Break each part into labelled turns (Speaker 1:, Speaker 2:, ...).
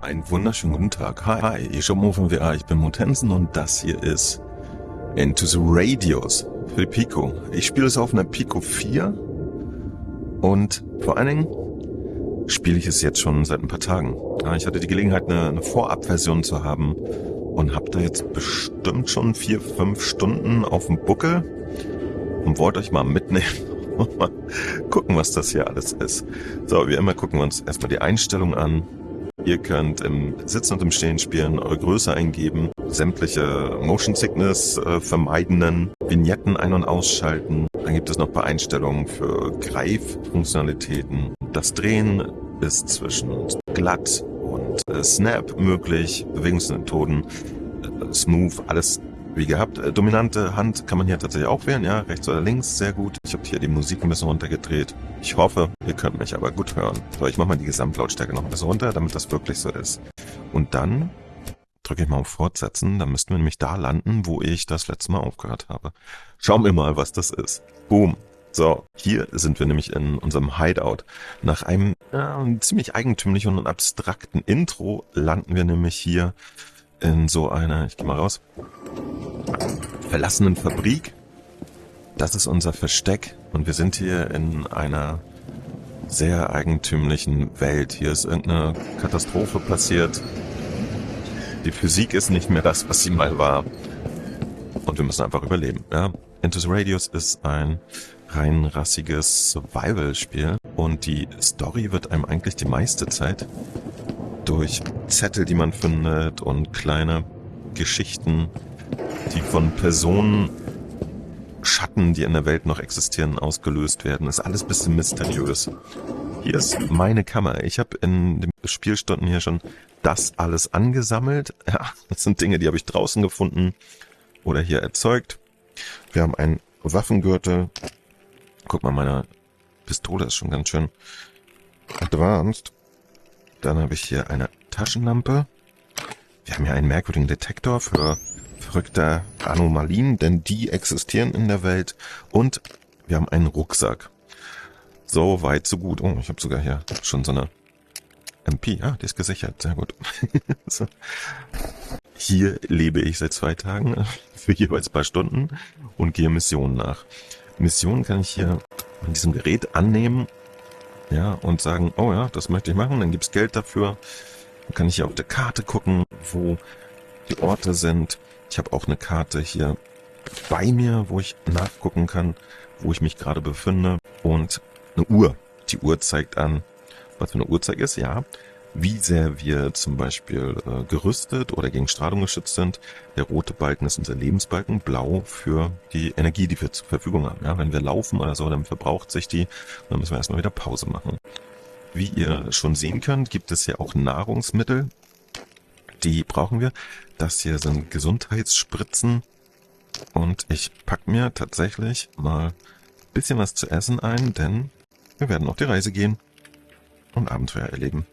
Speaker 1: Einen wunderschönen guten Tag. Hi, ich bin von VR, ich bin Mutensen und das hier ist Into the Radios für die Pico. Ich spiele es auf einer Pico 4 und vor allen Dingen spiele ich es jetzt schon seit ein paar Tagen. Ich hatte die Gelegenheit, eine Vorabversion zu haben und habe da jetzt bestimmt schon 4-5 Stunden auf dem Buckel und wollte euch mal mitnehmen und mal gucken, was das hier alles ist. So, wie immer gucken wir uns erstmal die Einstellung an. Ihr könnt im Sitzen und im Stehen spielen, eure Größe eingeben, sämtliche Motion Sickness vermeidenden Vignetten ein- und ausschalten. Dann gibt es noch ein paar Einstellungen für Greiffunktionalitäten. Das Drehen ist zwischen glatt und Snap möglich, Bewegungsmethoden, Smooth, alles wie gehabt. Dominante Hand kann man hier tatsächlich auch wählen, ja, rechts oder links, sehr gut. Ich habe hier die Musik ein bisschen runtergedreht. Ich hoffe, ihr könnt mich aber gut hören. So, ich mache mal die Gesamtlautstärke noch ein bisschen runter, damit das wirklich so ist. Und dann drücke ich mal auf Fortsetzen, dann müssten wir nämlich da landen, wo ich das letzte Mal aufgehört habe. Schauen wir mal, was das ist. Boom. So, hier sind wir nämlich in unserem Hideout. Nach einem ziemlich eigentümlichen und abstrakten Intro landen wir nämlich hier in so einer, ich gehe mal raus, verlassenen Fabrik. Das ist unser Versteck und wir sind hier in einer sehr eigentümlichen Welt. Hier ist irgendeine Katastrophe passiert. Die Physik ist nicht mehr das, was sie mal war. Und wir müssen einfach überleben. Ja? Into the Radios ist ein rein rassiges Survival-Spiel und die Story wird einem eigentlich die meiste Zeit durch Zettel, die man findet und kleine Geschichten, die von Personen, Schatten, die in der Welt noch existieren, ausgelöst werden. Ist alles ein bisschen mysteriös. Hier ist meine Kammer. Ich habe in den Spielstunden hier schon das alles angesammelt. Ja, das sind Dinge, die habe ich draußen gefunden oder hier erzeugt. Wir haben einen Waffengürtel. Guck mal, meine Pistole ist schon ganz schön advanced. Dann habe ich hier eine Taschenlampe. Wir haben hier einen merkwürdigen Detektor für verrückte Anomalien, denn die existieren in der Welt. Und wir haben einen Rucksack. So weit, so gut. Oh, ich habe sogar hier schon so eine MP. Ah, die ist gesichert. Sehr gut. So. Hier lebe ich seit 2 Tagen für jeweils ein paar Stunden und gehe Missionen nach. Missionen kann ich hier an diesem Gerät annehmen. Ja, und sagen, oh ja, das möchte ich machen, dann gibt's Geld dafür. Dann kann ich hier auf der Karte gucken, wo die Orte sind. Ich habe auch eine Karte hier bei mir, wo ich nachgucken kann, wo ich mich gerade befinde. Und eine Uhr. Die Uhr zeigt an, was für eine Uhrzeit ist, ja. Wie sehr wir zum Beispiel gerüstet oder gegen Strahlung geschützt sind. Der rote Balken ist unser Lebensbalken, blau für die Energie, die wir zur Verfügung haben. Ja, wenn wir laufen oder so, dann verbraucht sich die, dann müssen wir erstmal wieder Pause machen. Wie ihr schon sehen könnt, gibt es hier auch Nahrungsmittel, die brauchen wir. Das hier sind Gesundheitsspritzen und ich packe mir tatsächlich mal ein bisschen was zu essen ein, denn wir werden auf die Reise gehen und Abenteuer erleben.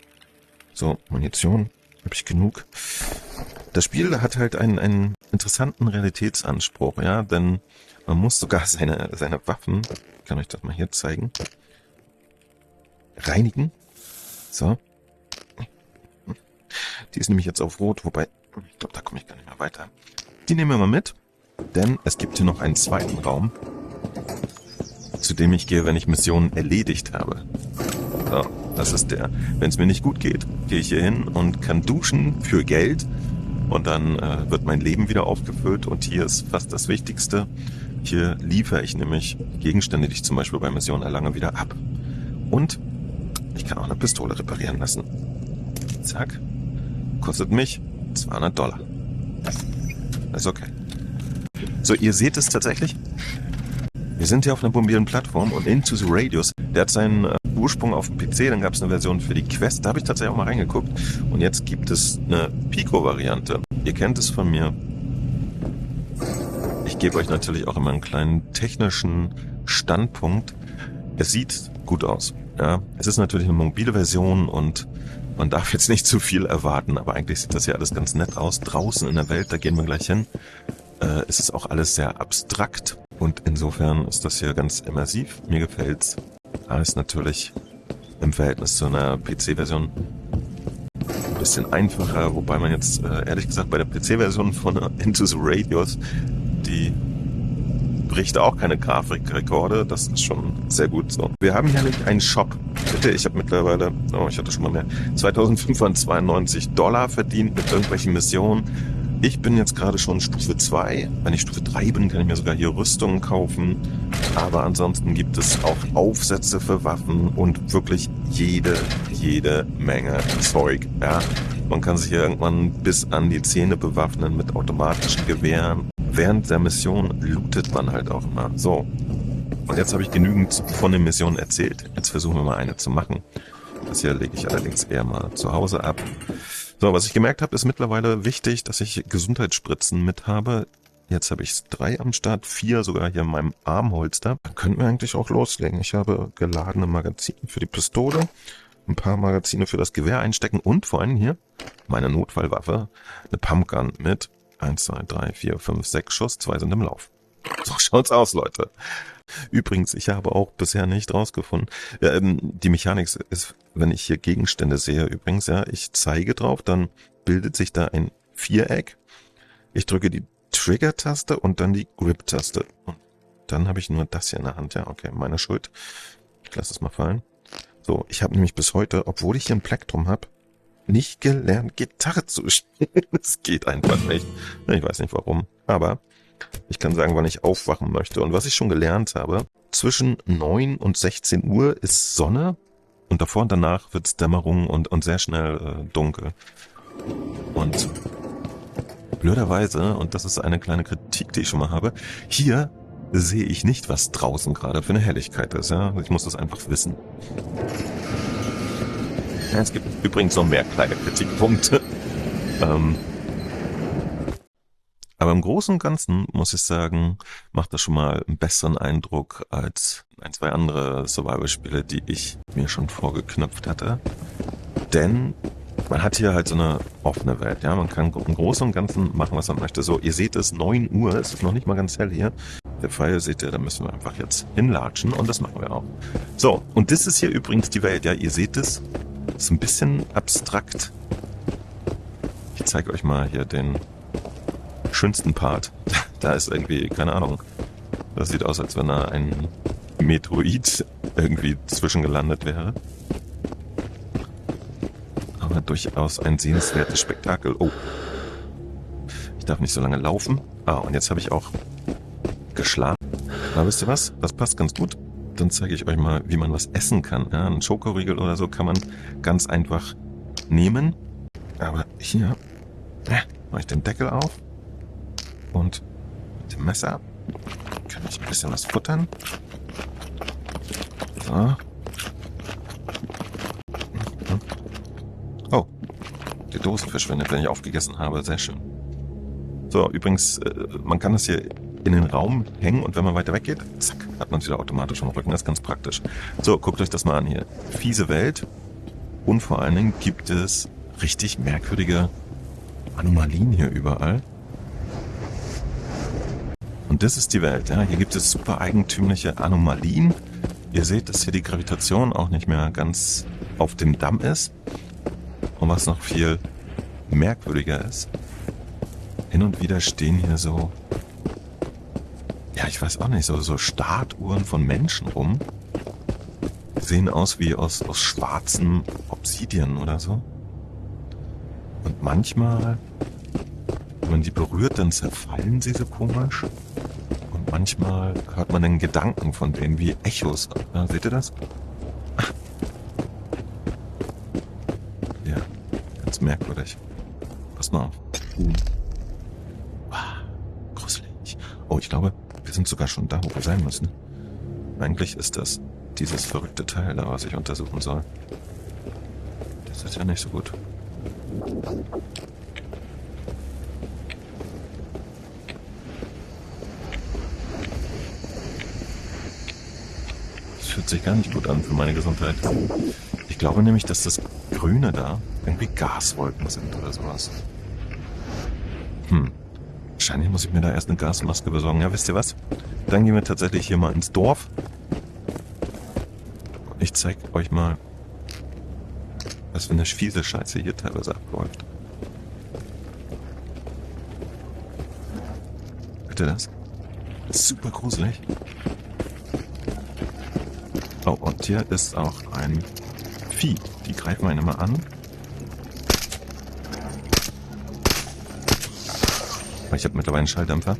Speaker 1: So, Munition, habe ich genug. Das Spiel hat halt einen interessanten Realitätsanspruch, ja, denn man muss sogar seine Waffen, ich kann euch das mal hier zeigen, reinigen. So. Die ist nämlich jetzt auf Rot, wobei, ich glaube, da komme ich gar nicht mehr weiter. Die nehmen wir mal mit, denn es gibt hier noch einen zweiten Raum, zu dem ich gehe, wenn ich Missionen erledigt habe. So, das ist der. Wenn es mir nicht gut geht, gehe ich hier hin und kann duschen für Geld und dann wird mein Leben wieder aufgefüllt und hier ist fast das Wichtigste. Hier liefere ich nämlich Gegenstände, die ich zum Beispiel bei Missionen erlange, wieder ab. Und ich kann auch eine Pistole reparieren lassen. Zack. Kostet mich $200. Das ist okay. So, ihr seht es tatsächlich. Wir sind hier auf einer mobilen Plattform und Into the Radios, der hat seinen Ursprung auf dem PC, dann gab es eine Version für die Quest, da habe ich tatsächlich auch mal reingeguckt. Und jetzt gibt es eine Pico-Variante. Ihr kennt es von mir. Ich gebe euch natürlich auch immer einen kleinen technischen Standpunkt. Es sieht gut aus. Ja, es ist natürlich eine mobile Version und man darf jetzt nicht zu viel erwarten, aber eigentlich sieht das ja alles ganz nett aus. Draußen in der Welt, da gehen wir gleich hin. Es ist auch alles sehr abstrakt und insofern ist das hier ganz immersiv. Mir gefällt's. Aber ist natürlich im Verhältnis zu einer PC-Version bisschen einfacher, wobei man jetzt ehrlich gesagt bei der PC-Version von Into the Radius, die bricht auch keine Grafikrekorde, das ist schon sehr gut so. Wir haben hier nämlich einen Shop. Bitte, ich habe mittlerweile, ich hatte schon mal mehr, $2.592 verdient mit irgendwelchen Missionen. Ich bin jetzt gerade schon Stufe 2. Wenn ich Stufe 3 bin, kann ich mir sogar hier Rüstungen kaufen. Aber ansonsten gibt es auch Aufsätze für Waffen und wirklich jede Menge Zeug. Ja? Man kann sich hier irgendwann bis an die Zähne bewaffnen mit automatischen Gewehren. Während der Mission lootet man halt auch immer. So, und jetzt habe ich genügend von den Missionen erzählt. Jetzt versuchen wir mal eine zu machen. Das hier lege ich allerdings eher mal zu Hause ab. So, was ich gemerkt habe, ist mittlerweile wichtig, dass ich Gesundheitsspritzen mit habe. Jetzt habe ich 3 am Start, 4 sogar hier in meinem Armholster. Dann könnten wir eigentlich auch loslegen. Ich habe geladene Magazine für die Pistole, ein paar Magazine für das Gewehr einstecken und vor allem hier meine Notfallwaffe, eine Pumpgun mit 1, 2, 3, 4, 5, 6 Schuss, 2 sind im Lauf. So schaut's aus, Leute. Übrigens, ich habe auch bisher nicht rausgefunden, die Mechanik ist, wenn ich hier Gegenstände sehe, übrigens, ja, ich zeige drauf, dann bildet sich da ein Viereck. Ich drücke die Trigger-Taste und dann die Grip-Taste. Und dann habe ich nur das hier in der Hand. Ja, okay, meine Schuld. Ich lasse es mal fallen. So, ich habe nämlich bis heute, obwohl ich hier ein Plektrum habe, nicht gelernt, Gitarre zu spielen. Das geht einfach nicht. Ich weiß nicht warum. Aber ich kann sagen, wann ich aufwachen möchte. Und was ich schon gelernt habe, zwischen 9 und 16 Uhr ist Sonne und davor und danach wird es Dämmerung und sehr schnell dunkel. Und blöderweise, und das ist eine kleine Kritik, die ich schon mal habe, hier sehe ich nicht, was draußen gerade für eine Helligkeit ist. Ja? Ich muss das einfach wissen. Ja, es gibt übrigens noch mehr kleine Kritikpunkte. Aber im Großen und Ganzen, muss ich sagen, macht das schon mal einen besseren Eindruck als 1, 2 andere Survival-Spiele, die ich mir schon vorgeknöpft hatte. Denn man hat hier halt so eine offene Welt. Ja, man kann im Großen und Ganzen machen, was man möchte. So, ihr seht es, 9 Uhr, es ist noch nicht mal ganz hell hier. Der Pfeil, seht ihr, da müssen wir einfach jetzt hinlatschen und das machen wir auch. So, und das ist hier übrigens die Welt. Ja, ihr seht es, ist ein bisschen abstrakt. Ich zeige euch mal hier den schönsten Part. Da ist irgendwie, keine Ahnung, das sieht aus, als wenn da ein Meteorit irgendwie zwischengelandet wäre. Aber durchaus ein sehenswertes Spektakel. Oh, ich darf nicht so lange laufen. Und jetzt habe ich auch geschlafen. Aber wisst ihr was? Das passt ganz gut. Dann zeige ich euch mal, wie man was essen kann. Ja, einen Schokoriegel oder so kann man ganz einfach nehmen. Aber hier mache ich den Deckel auf. Und mit dem Messer kann ich ein bisschen was futtern. So. Oh, die Dose verschwindet, wenn ich aufgegessen habe. Sehr schön. So, übrigens, man kann das hier in den Raum hängen und wenn man weiter weggeht, zack, hat man es wieder automatisch am Rücken. Das ist ganz praktisch. So, guckt euch das mal an hier. Fiese Welt. Und vor allen Dingen gibt es richtig merkwürdige Anomalien hier überall. Und das ist die Welt. Ja. Hier gibt es super eigentümliche Anomalien. Ihr seht, dass hier die Gravitation auch nicht mehr ganz auf dem Damm ist. Und was noch viel merkwürdiger ist, hin und wieder stehen hier so, ja, ich weiß auch nicht, so Statuhren von Menschen rum. Die sehen aus wie aus schwarzem Obsidian oder so. Und manchmal, wenn man die berührt, dann zerfallen sie so komisch. Und manchmal hört man den Gedanken von denen wie Echos. Ja, seht ihr das? Ja, ganz merkwürdig. Pass mal auf. Gruselig. Oh, ich glaube, wir sind sogar schon da, wo wir sein müssen. Eigentlich ist das dieses verrückte Teil da, was ich untersuchen soll. Das ist ja nicht so gut. Das fühlt sich gar nicht gut an für meine Gesundheit. Ich glaube nämlich, dass das Grüne da irgendwie Gaswolken sind oder sowas. Wahrscheinlich muss ich mir da erst eine Gasmaske besorgen. Ja, wisst ihr was? Dann gehen wir tatsächlich hier mal ins Dorf. Ich zeige euch mal Was für eine fiese Scheiße hier teilweise abläuft. Hört ihr das? Das ist super gruselig. Oh, und hier ist auch ein Vieh. Die greifen einen immer an. Ich habe mittlerweile einen Schalldämpfer.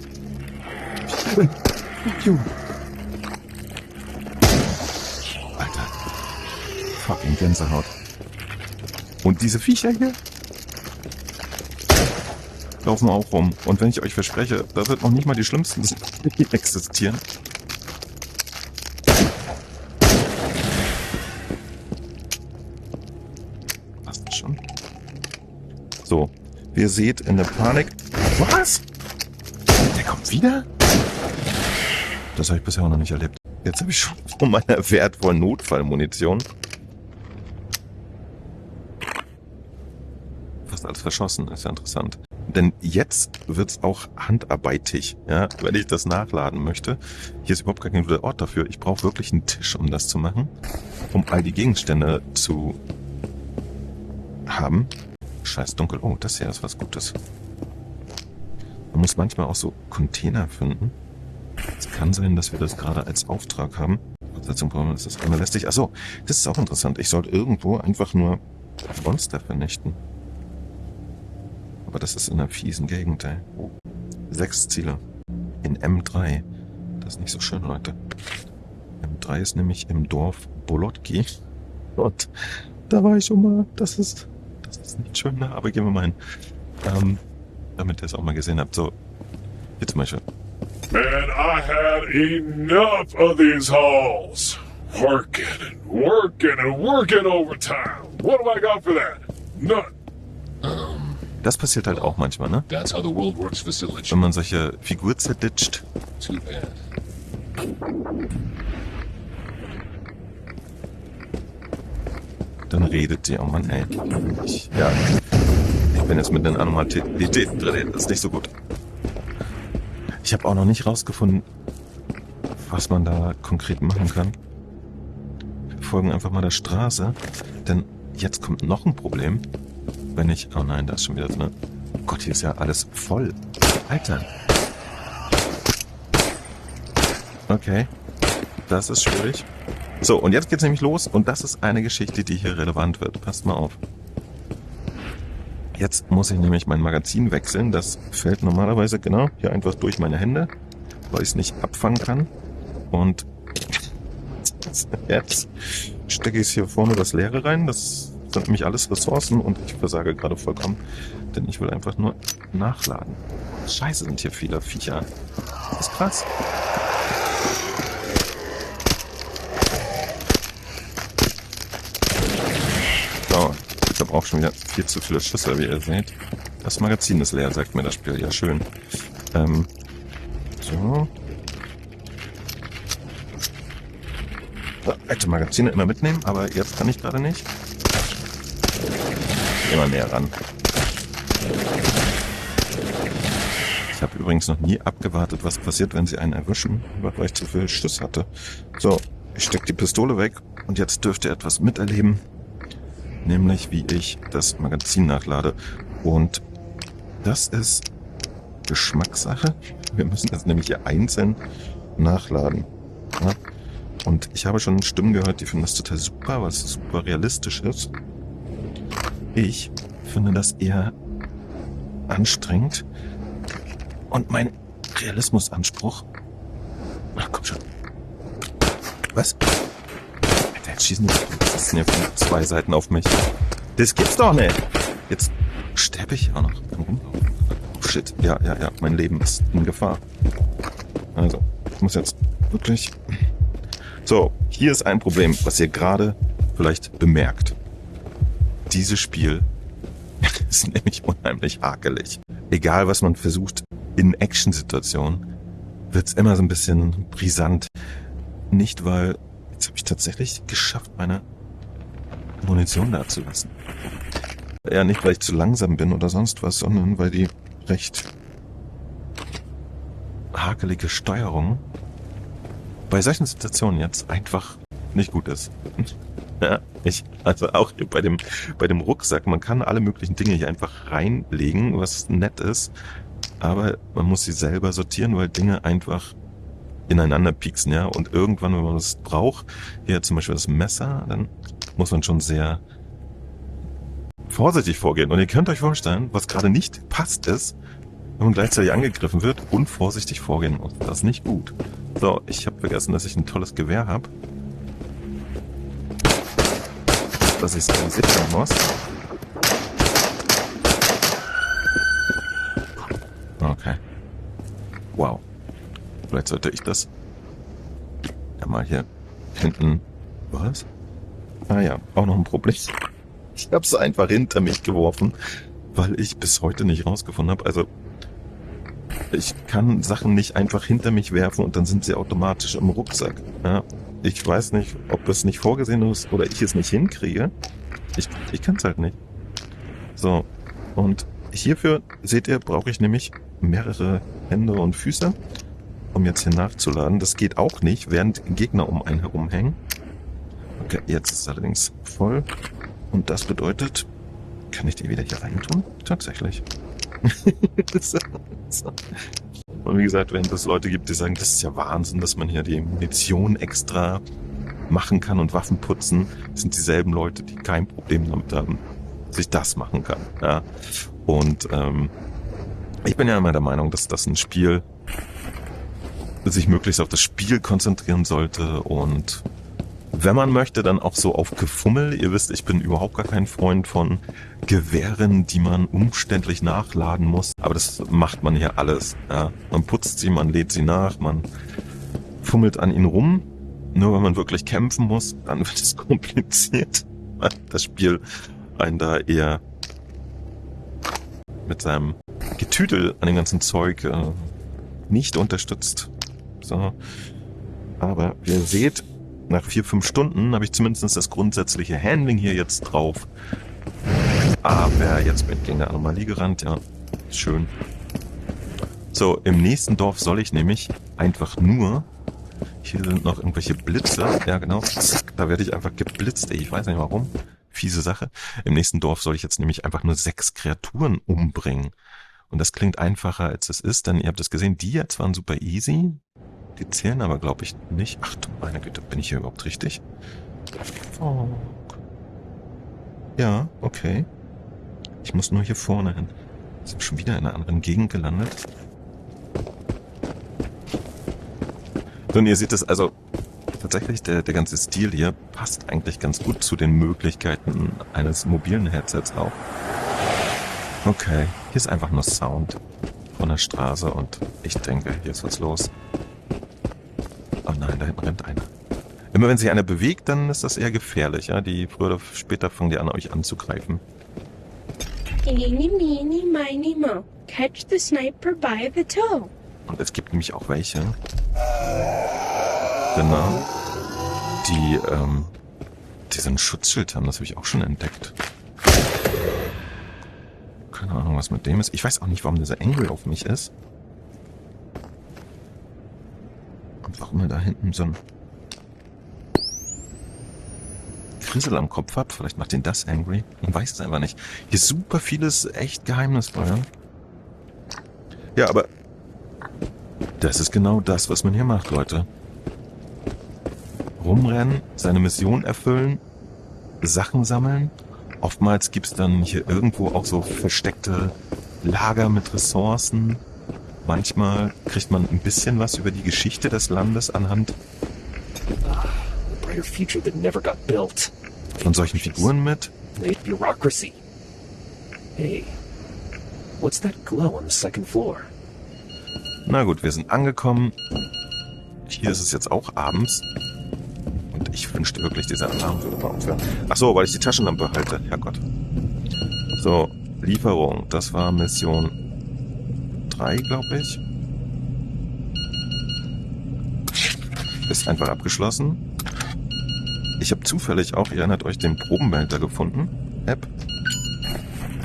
Speaker 1: Alter. Fucking Gänsehaut. Und diese Viecher hier laufen auch rum. Und wenn ich euch verspreche, da wird noch nicht mal die schlimmsten existieren. Passt schon. So, wie ihr seht, in der Panik. Was? Der kommt wieder? Das habe ich bisher auch noch nicht erlebt. Jetzt habe ich schon von meiner wertvollen Notfallmunition fast alles verschossen. Ist ja interessant. Denn jetzt wird's auch handarbeitig, ja, wenn ich das nachladen möchte. Hier ist überhaupt kein guter Ort dafür. Ich brauche wirklich einen Tisch, um das zu machen. Um all die Gegenstände zu haben. Scheiß dunkel. Oh, das hier ist was Gutes. Man muss manchmal auch so Container finden. Es kann sein, dass wir das gerade als Auftrag haben. Fortsetzung brauchen wir, das ist lästig. Achso, das ist auch interessant. Ich sollte irgendwo einfach nur Monster vernichten. Aber das ist in einer fiesen Gegend, ey. 6 Ziele. In M3. Das ist nicht so schön, Leute. M3 ist nämlich im Dorf Bolotki. Und da war ich schon mal. Das ist nicht schön, ne? Aber gehen wir mal hin. Damit ihr es auch mal gesehen habt. So, hier zum Beispiel.
Speaker 2: Man, I had enough of these halls. Working and working and working overtime. What have I got for that? None.
Speaker 1: Das passiert halt auch manchmal, ne?
Speaker 3: That's how the world works, Vasilich.
Speaker 1: Wenn man solche Figuren zerditscht.
Speaker 3: Too bad.
Speaker 1: Dann redet sie. Oh Mann, ey. Ich bin jetzt mit den Anomalitäten drin. Das ist nicht so gut. Ich habe auch noch nicht rausgefunden, was man da konkret machen kann. Wir folgen einfach mal der Straße. Denn jetzt kommt noch ein Problem. Wenn ich... Oh nein, da ist schon wieder so eine... Oh Gott, hier ist ja alles voll. Alter. Okay. Das ist schwierig. So, und jetzt geht's nämlich los. Und das ist eine Geschichte, die hier relevant wird. Passt mal auf. Jetzt muss ich nämlich mein Magazin wechseln. Das fällt normalerweise genau hier einfach durch meine Hände, weil ich es nicht abfangen kann. Und jetzt stecke ich es hier vorne das Leere rein. Das sind nämlich alles Ressourcen und ich versage gerade vollkommen, denn ich will einfach nur nachladen. Scheiße, sind hier viele Viecher. Das ist krass. So, ich habe auch schon wieder viel zu viele Schüsse, wie ihr seht. Das Magazin ist leer, sagt mir das Spiel. Ja, schön. So. Alte Magazine immer mitnehmen, aber jetzt kann ich gerade nicht. Immer näher ran. Ich habe übrigens noch nie abgewartet, was passiert, wenn sie einen erwischen, weil ich zu viel Schuss hatte. So, ich stecke die Pistole weg und jetzt dürft ihr etwas miterleben. Nämlich, wie ich das Magazin nachlade. Und das ist Geschmackssache. Wir müssen das nämlich hier einzeln nachladen. Ja? Und ich habe schon Stimmen gehört, die finden das total super, weil es super realistisch ist. Ich finde das eher anstrengend. Und mein Realismusanspruch... Ach, komm schon. Was? Alter, jetzt schießen die ja von 2 Seiten auf mich. Das gibt's doch nicht. Jetzt sterbe ich auch noch. Oh shit. Ja. Mein Leben ist in Gefahr. Also, ich muss jetzt wirklich... So, hier ist ein Problem, was ihr gerade vielleicht bemerkt. Dieses Spiel ist nämlich unheimlich hakelig. Egal, was man versucht, in Action-Situationen wird's immer so ein bisschen brisant. Nicht, weil... Jetzt habe ich tatsächlich geschafft, meine Munition da zu lassen. Ja, nicht, weil ich zu langsam bin oder sonst was, sondern weil die recht hakelige Steuerung bei solchen Situationen jetzt einfach nicht gut ist. Ja, also auch hier bei dem Rucksack, man kann alle möglichen Dinge hier einfach reinlegen, was nett ist, aber man muss sie selber sortieren, weil Dinge einfach ineinander pieksen, ja, und irgendwann, wenn man es braucht, hier zum Beispiel das Messer, dann muss man schon sehr vorsichtig vorgehen. Und ihr könnt euch vorstellen, was gerade nicht passt ist, wenn man gleichzeitig angegriffen wird, unvorsichtig vorgehen muss. Das ist nicht gut. So, ich habe vergessen, dass ich ein tolles Gewehr habe. Dass ich es sichern muss. Okay. Wow. Vielleicht sollte ich das ja mal hier hinten... Was? Ah ja, auch noch ein Problem. Ich habe es einfach hinter mich geworfen, weil ich bis heute nicht rausgefunden habe. Also ich kann Sachen nicht einfach hinter mich werfen und dann sind sie automatisch im Rucksack. Ja, ich weiß nicht, ob es nicht vorgesehen ist oder ich es nicht hinkriege. Ich kann es halt nicht. So, und hierfür, seht ihr, brauche ich nämlich mehrere Hände und Füße, um jetzt hier nachzuladen. Das geht auch nicht, während Gegner um einen herumhängen. Okay, jetzt ist es allerdings voll. Und das bedeutet, kann ich die wieder hier reintun? Tatsächlich. Und wie gesagt, wenn es Leute gibt, die sagen, das ist ja Wahnsinn, dass man hier die Munition extra machen kann und Waffen putzen, sind dieselben Leute, die kein Problem damit haben, dass ich das machen kann. Ja. Und ich bin ja immer der Meinung, dass das ein Spiel sich möglichst auf das Spiel konzentrieren sollte und wenn man möchte, dann auch so auf Gefummel. Ihr wisst, ich bin überhaupt gar kein Freund von Gewehren, die man umständlich nachladen muss. Aber das macht man hier alles. Ja. Man putzt sie, man lädt sie nach, man fummelt an ihnen rum. Nur wenn man wirklich kämpfen muss, dann wird es kompliziert. Das Spiel einen da eher mit seinem Getüdel an dem ganzen Zeug nicht unterstützt. So. Aber wie ihr seht, nach 4-5 Stunden habe ich zumindest das grundsätzliche Handling hier jetzt drauf. Aber jetzt bin ich gegen eine Anomalie gerannt, ja. Schön. So, im nächsten Dorf soll ich nämlich einfach nur... Hier sind noch irgendwelche Blitze. Ja, genau. Zack, da werde ich einfach geblitzt. Ey, ich weiß nicht warum. Fiese Sache. Im nächsten Dorf soll ich jetzt nämlich einfach nur 6 Kreaturen umbringen. Und das klingt einfacher, als es ist, denn ihr habt es gesehen, die jetzt waren super easy. Die zählen aber, glaube ich, nicht. Ach du meine Güte, bin ich hier überhaupt richtig? Oh. Ja, okay. Ich muss nur hier vorne hin. Sind schon wieder in einer anderen Gegend gelandet. So, und ihr seht es, also tatsächlich, der ganze Stil hier passt eigentlich ganz gut zu den Möglichkeiten eines mobilen Headsets auch. Okay, hier ist einfach nur Sound von der Straße und ich denke, hier ist was los. Oh nein, da hinten rennt einer. Immer wenn sich einer bewegt, dann ist das eher gefährlich. Ja? Die früher oder später fangen die an, euch anzugreifen.
Speaker 4: Eeny, meeny, miny, mo. Catch the sniper by the toe.
Speaker 1: Und es gibt nämlich auch welche. Genau. Die so ein Schutzschild haben, das habe ich auch schon entdeckt. Keine Ahnung, was mit dem ist. Ich weiß auch nicht, warum dieser Angry auf mich ist. Und warum er da hinten so ein Krissel am Kopf hat. Vielleicht macht ihn das angry. Man weiß es einfach nicht. Hier ist super vieles echt geheimnisvoll. Ja, aber das ist genau das, was man hier macht, Leute. Rumrennen, seine Mission erfüllen, Sachen sammeln. Oftmals gibt's dann hier irgendwo auch so versteckte Lager mit Ressourcen. Manchmal kriegt man ein bisschen was über die Geschichte des Landes anhand
Speaker 5: brighter future that never got built.
Speaker 1: von solchen Figuren mit.
Speaker 5: Bureaucracy. Hey, what's that glow on the second floor?
Speaker 1: Na gut, wir sind angekommen. Hier ist es jetzt auch abends. Und ich wünschte wirklich, dieser Alarm würde mal aufhören. Ach so, weil ich die Taschenlampe halte. Herrgott. So, Lieferung. Das war Mission 3, glaube ich. Ist einfach abgeschlossen. Ich habe zufällig auch, ihr erinnert euch, den Probenbehälter gefunden. App.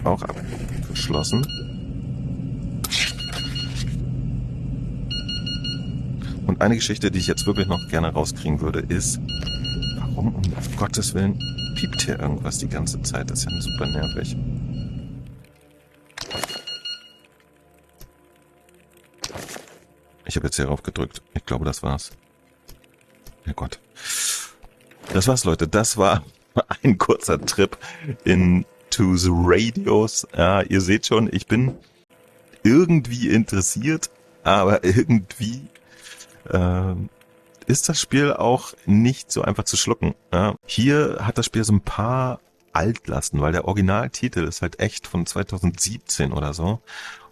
Speaker 1: Auch abgeschlossen. Und eine Geschichte, die ich jetzt wirklich noch gerne rauskriegen würde, ist, warum Warum um Gottes Willen piept hier irgendwas die ganze Zeit? Das ist ja super nervig. Ich habe jetzt hier rauf gedrückt. Ich glaube, das war's. Ja Gott. Das war's, Leute. Das war ein kurzer Trip into the Radios. Ja, ihr seht schon, ich bin irgendwie interessiert, aber irgendwie ist das Spiel auch nicht so einfach zu schlucken. Ja. Hier hat das Spiel so ein paar Altlasten, weil der Originaltitel ist halt echt von 2017 oder so.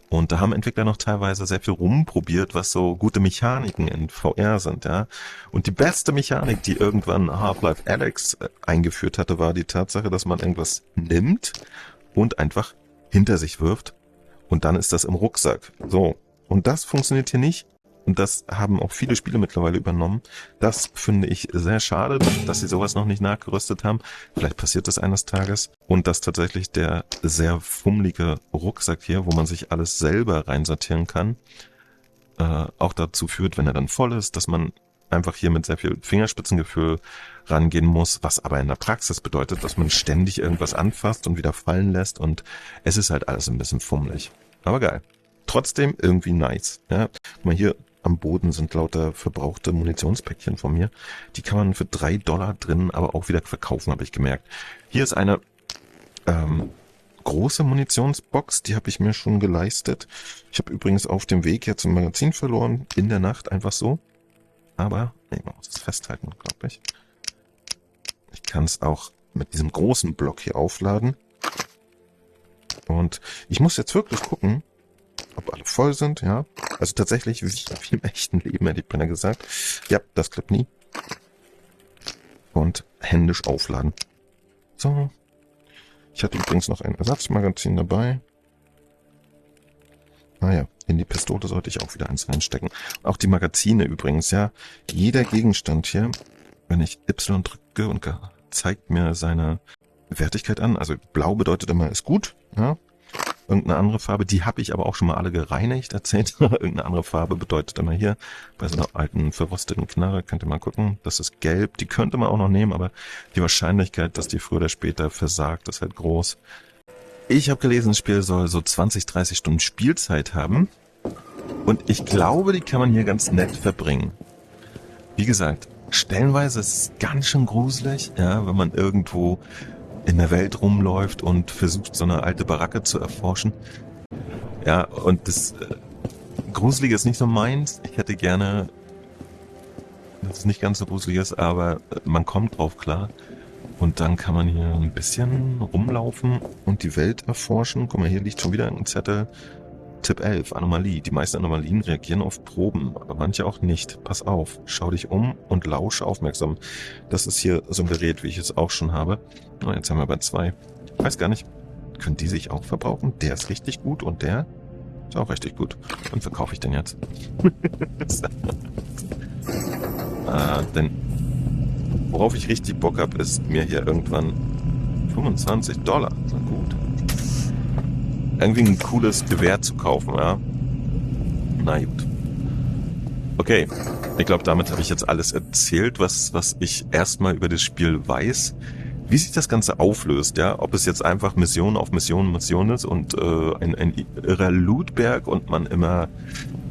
Speaker 1: Und da haben Entwickler noch teilweise sehr viel rumprobiert, was so gute Mechaniken in VR sind, ja. Und die beste Mechanik, die irgendwann Half-Life Alyx eingeführt hatte, war die Tatsache, dass man irgendwas nimmt und einfach hinter sich wirft. Und dann ist das im Rucksack. So. Und das funktioniert hier nicht. Und das haben auch viele Spiele mittlerweile übernommen. Das finde ich sehr schade, dass sie sowas noch nicht nachgerüstet haben. Vielleicht passiert das eines Tages. Und dass tatsächlich der sehr fummelige Rucksack hier, wo man sich alles selber reinsortieren kann, auch dazu führt, wenn er dann voll ist, dass man einfach hier mit sehr viel Fingerspitzengefühl rangehen muss, was aber in der Praxis bedeutet, dass man ständig irgendwas anfasst und wieder fallen lässt. Und es ist halt alles ein bisschen fummelig. Aber geil. Trotzdem irgendwie nice. Ja. Guck mal, hier am Boden sind lauter verbrauchte Munitionspäckchen von mir. Die kann man für $3 drin aber auch wieder verkaufen, habe ich gemerkt. Hier ist eine große Munitionsbox, die habe ich mir schon geleistet. Ich habe übrigens auf dem Weg jetzt ein Magazin verloren, in der Nacht, einfach so. Aber, nee, man muss es festhalten, glaube ich. Ich kann es auch mit diesem großen Block hier aufladen. Und ich muss jetzt wirklich gucken, ob alle voll sind, ja. Also tatsächlich, wie im echten Leben, hätte ich beinahe gesagt. Ja, das klappt nie. Und händisch aufladen. So. Ich hatte übrigens noch ein Ersatzmagazin dabei. Naja, in die Pistole sollte ich auch wieder eins reinstecken. Auch die Magazine übrigens, ja. Jeder Gegenstand hier, wenn ich Y drücke und zeigt mir seine Wertigkeit an. Also blau bedeutet immer, ist gut, ja. Irgendeine andere Farbe, die habe ich aber auch schon mal alle gereinigt, erzählt. Irgendeine andere Farbe bedeutet immer hier, bei so einer alten, verrosteten Knarre, könnt ihr mal gucken, das ist gelb, die könnte man auch noch nehmen, aber die Wahrscheinlichkeit, dass die früher oder später versagt, ist halt groß. Ich habe gelesen, das Spiel soll so 20, 30 Stunden Spielzeit haben und ich glaube, die kann man hier ganz nett verbringen. Wie gesagt, stellenweise ist es ganz schön gruselig, ja, wenn man irgendwo in der Welt rumläuft und versucht, so eine alte Baracke zu erforschen. Ja, und das Gruselige ist nicht so meins. Ich hätte gerne, dass es nicht ganz so gruselig ist, aber man kommt drauf klar. Und dann kann man hier ein bisschen rumlaufen und die Welt erforschen. Guck mal, hier liegt schon wieder ein Zettel. Tipp 11, Anomalie. Die meisten Anomalien reagieren auf Proben, aber manche auch nicht. Pass auf, schau dich um und lausche aufmerksam. Das ist hier so ein Gerät, wie ich es auch schon habe. Na, jetzt haben wir bei 2. Ich weiß gar nicht, können die sich auch verbrauchen? Der ist richtig gut und der ist auch richtig gut. Und verkaufe ich den jetzt? Denn worauf ich richtig Bock habe, ist mir hier irgendwann $25. Na gut. Irgendwie ein cooles Gewehr zu kaufen, ja. Na gut. Okay, ich glaube, damit habe ich jetzt alles erzählt, was ich erstmal über das Spiel weiß. Wie sich das Ganze auflöst, ja, ob es jetzt einfach Mission auf Mission ist und ein irrer Lootberg und man immer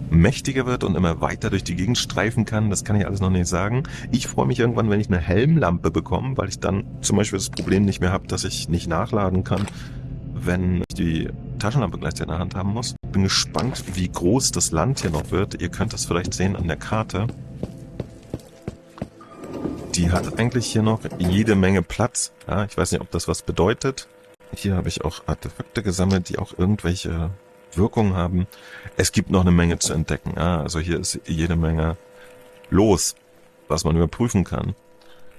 Speaker 1: mächtiger wird und immer weiter durch die Gegend streifen kann, das kann ich alles noch nicht sagen. Ich freue mich irgendwann, wenn ich eine Helmlampe bekomme, weil ich dann zum Beispiel das Problem nicht mehr habe, dass ich nicht nachladen kann, wenn ich die Taschenlampe gleichzeitig in der Hand haben muss. Bin gespannt, wie groß das Land hier noch wird. Ihr könnt das vielleicht sehen an der Karte. Die hat eigentlich hier noch jede Menge Platz. Ja, ich weiß nicht, ob das was bedeutet. Hier habe ich auch Artefakte gesammelt, die auch irgendwelche Wirkungen haben. Es gibt noch eine Menge zu entdecken. Ja, also hier ist jede Menge los, was man überprüfen kann.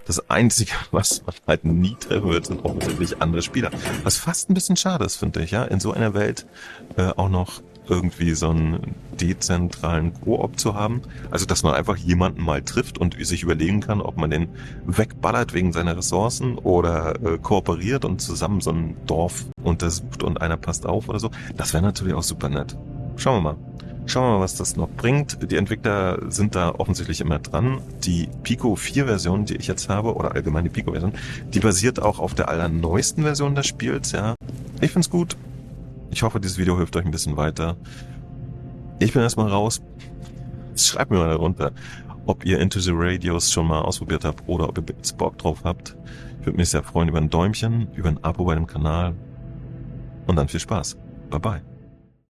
Speaker 1: Das Einzige, was man halt nie treffen wird, sind auch natürlich andere Spieler. Was fast ein bisschen schade ist, finde ich, ja, in so einer Welt auch noch irgendwie so einen dezentralen Koop zu haben. Also, dass man einfach jemanden mal trifft und sich überlegen kann, ob man den wegballert wegen seiner Ressourcen oder kooperiert und zusammen so ein Dorf untersucht und einer passt auf oder so. Das wäre natürlich auch super nett. Schauen wir mal. Schauen wir mal, was das noch bringt. Die Entwickler sind da offensichtlich immer dran. Die Pico 4 Version, die ich jetzt habe, oder allgemein die Pico Version, die basiert auch auf der allerneuesten Version des Spiels, ja. Ich find's gut. Ich hoffe, dieses Video hilft euch ein bisschen weiter. Ich bin erstmal raus. Schreibt mir mal darunter, ob ihr Into the Radios schon mal ausprobiert habt oder ob ihr jetzt Bock drauf habt. Ich würde mich sehr freuen über ein Däumchen, über ein Abo bei dem Kanal. Und dann viel Spaß. Bye bye.